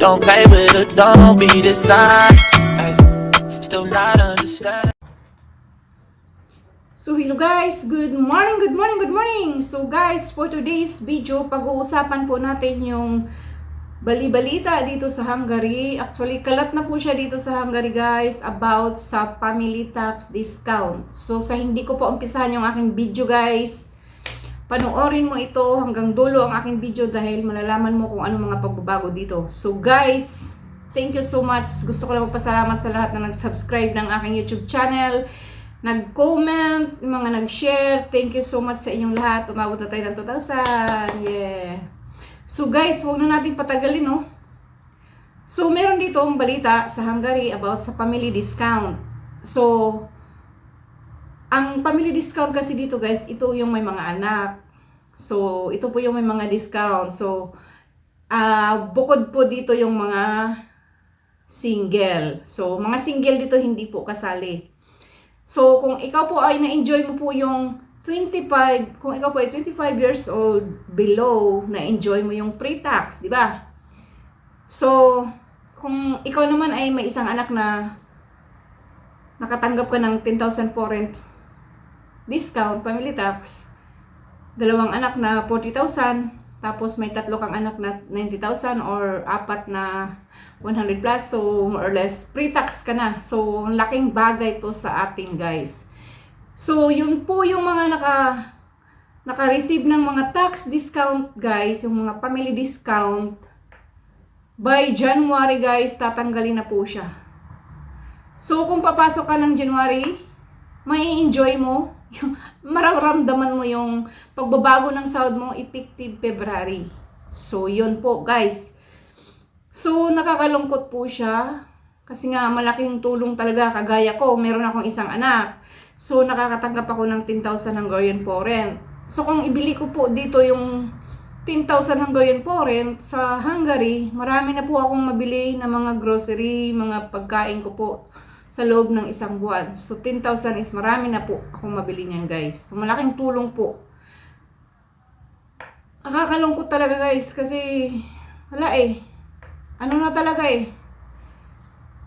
Don't play with it, don't be dishonest. Ay, still not understand. So hello guys, good morning, good morning, good morning. So guys, for today's video, pag-uusapan po natin yung bali-balita dito sa Hungary. Actually, kalat na po siya dito sa Hungary guys about sa family tax discount. So sa hindi ko po umpisahan yung aking video guys, panoorin mo ito hanggang dulo ang aking video dahil malalaman mo kung ano mga pagbabago dito. So guys, thank you so much. Gusto ko lang magpasalamat sa lahat na nag-subscribe ng aking YouTube channel, nag-comment, mga nag-share. Thank you so much sa inyong lahat. Umabot na tayo ng 2,000. Yeah. So guys, huwag na natin patagalin, no? So meron dito ang balita sa Hungary about sa family discount. So ang family discount kasi dito guys, ito yung may mga anak. So ito po yung may mga discount. So bukod po dito yung mga single. So mga single dito hindi po kasali. So kung ikaw po ay na-enjoy mo po yung 25, kung ikaw po ay 25 years old below, na-enjoy mo yung pre-tax, di ba? So kung ikaw naman ay may isang anak na nakatanggap ka ng 10,000 foreign discount, family tax, dalawang anak na 40,000, tapos may tatlo kang anak na 90,000 or apat na 100 plus, so more or less pre-tax ka na. So laking bagay to sa atin guys. So yun po yung mga naka-receive ng mga tax discount guys, yung mga family discount, by January guys, tatanggalin na po siya. So kung papasok ka ng January, may enjoy mo, mararamdaman mo yung pagbabago ng sahod mo effective February. So yun po guys. So nakakalungkot po siya kasi nga malaking tulong talaga. Kagaya ko, meron akong isang anak. So nakakatanggap ako ng 10,000 Hungarian forint. So kung ibili ko po dito yung 10,000 Hungarian forint sa Hungary, marami na po akong mabili na mga grocery, mga pagkain ko po sa loob ng isang buwan. So 10,000 is marami na po akong mabili niyan guys. So malaking tulong po. Nakakalungkot talaga guys kasi wala eh. Ano na talaga eh.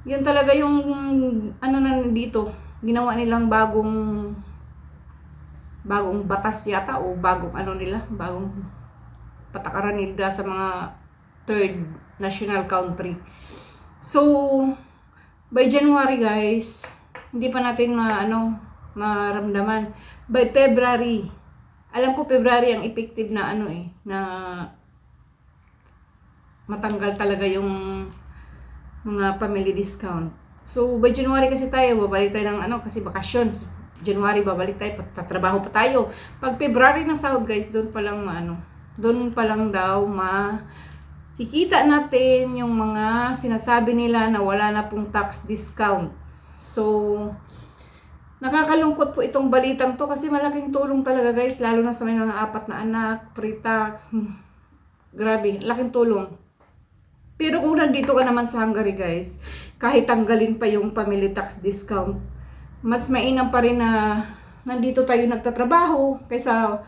Yun talaga yung ano na dito. Ginawa nilang bagong batas yata o bagong ano nila, bagong patakaran nila sa mga third national country. So by January guys, hindi pa natin maramdaman. By February, alam ko February ang effective na na matanggal talaga yung mga family discount. So by January kasi tayo, babalik tayo ng kasi bakasyon. January babalik tayo, tatrabaho pa tayo. Pag February na sahod guys, doon pa lang doon pa lang daw kikita natin yung mga sinasabi nila na wala na pong tax discount. So, nakakalungkot po itong balitang to kasi malaking tulong talaga guys, lalo na sa may mga apat na anak, pre-tax. Grabe, laking tulong. Pero kung nandito ka naman sa Hungary guys, kahit tanggalin pa yung family tax discount, mas mainam pa rin na nandito tayo nagtatrabaho kaysa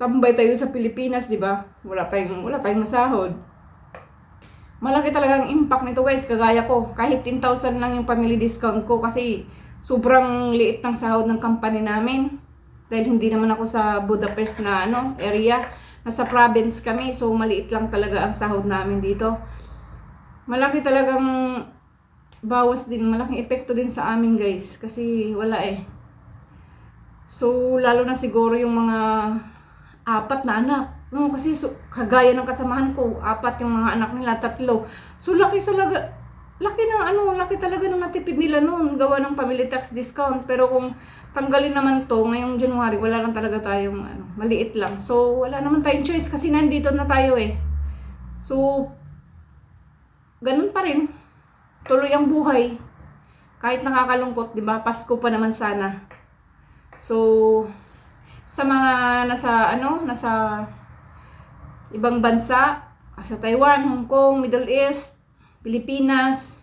tambay tayo sa Pilipinas, di ba? Wala tayong masahod. Malaki talagang impact nito guys, kagaya ko. Kahit 10,000 lang yung family discount ko kasi sobrang liit ng sahod ng company namin. Dahil hindi naman ako sa Budapest na area. Nasa province kami, so maliit lang talaga ang sahod namin dito. Malaki talagang bawas din, malaking epekto din sa amin guys. Kasi wala eh. So lalo na siguro yung mga apat na anak. No, kasi kagaya ng kasamahan ko, apat yung mga anak nila, 3. So laki talaga ng natipid nila noon, gawa ng family tax discount. Pero kung tanggalin naman to ngayong January, wala lang talaga tayong maliit lang. So wala naman tayong choice kasi nandito na tayo eh. So ganun pa rin. Tuloy ang buhay. Kahit nakakalungkot, 'di ba? Pasko pa naman sana. So sa mga nasa ibang bansa, sa Taiwan, Hong Kong, Middle East, Pilipinas,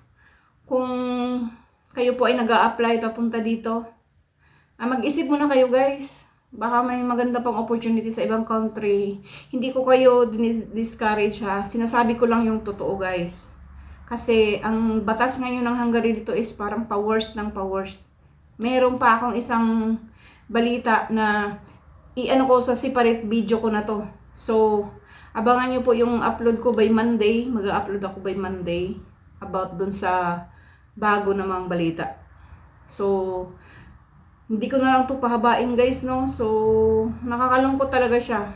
kung kayo po ay nag-a-apply papunta dito, mag-isip muna kayo guys. baka may maganda pang opportunity sa ibang country. Hindi ko kayo discourage ha. Sinasabi ko lang yung totoo guys. Kasi ang batas ngayon ng Hungary dito is parang pa-worst ng pa-worst. Meron pa akong isang balita na i-ano ko sa separate video ko na to. So, abangan nyo po yung upload ko by Monday. Mag-upload ako by Monday about dun sa bago namang balita. So, hindi ko na lang to pahabain guys, no? So, nakakalungkot talaga siya.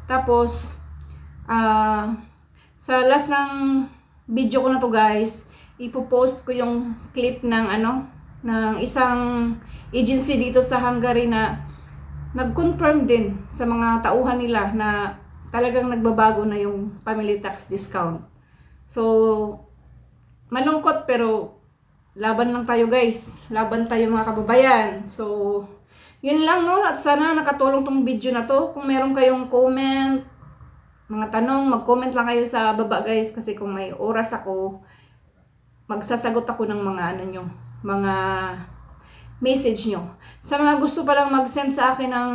Tapos, sa last ng video ko na to guys, ipopost ko yung clip ng ng isang agency dito sa Hungary na nag-confirm din sa mga tauhan nila na talagang nagbabago na yung family tax discount. So, malungkot pero laban lang tayo guys. Laban tayo mga kababayan. So, yun lang no. At sana nakatulong tong video na to. Kung meron kayong comment, mga tanong, mag-comment lang kayo sa baba guys. Kasi kung may oras ako, magsasagot ako ng mga mga message nyo. Sa mga gusto palang mag-send sa akin ng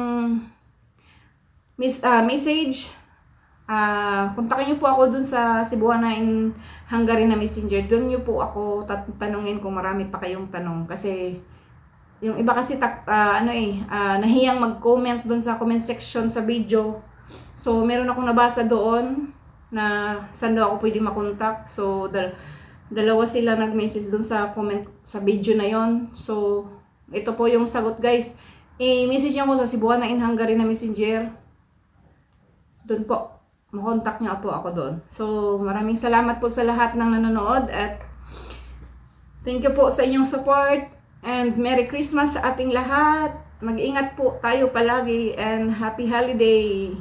message, kontakin nyo po ako dun sa Cebuana in Hungary na messenger. Dun nyo po ako tanungin kung marami pa kayong tanong. Kasi yung iba kasi nahiyang mag-comment dun sa comment section sa video. So meron akong nabasa doon na saan daw ako pwede makontak. So dalawa sila nag-message dun sa comment sa video na yon. So ito po yung sagot guys. I-message nyo ako sa Cebuana in Hungary na messenger. Dun po makontak niyo po ako doon. So, maraming salamat po sa lahat ng nanonood at thank you po sa inyong support and Merry Christmas sa ating lahat. Mag-ingat po tayo palagi and Happy Holiday!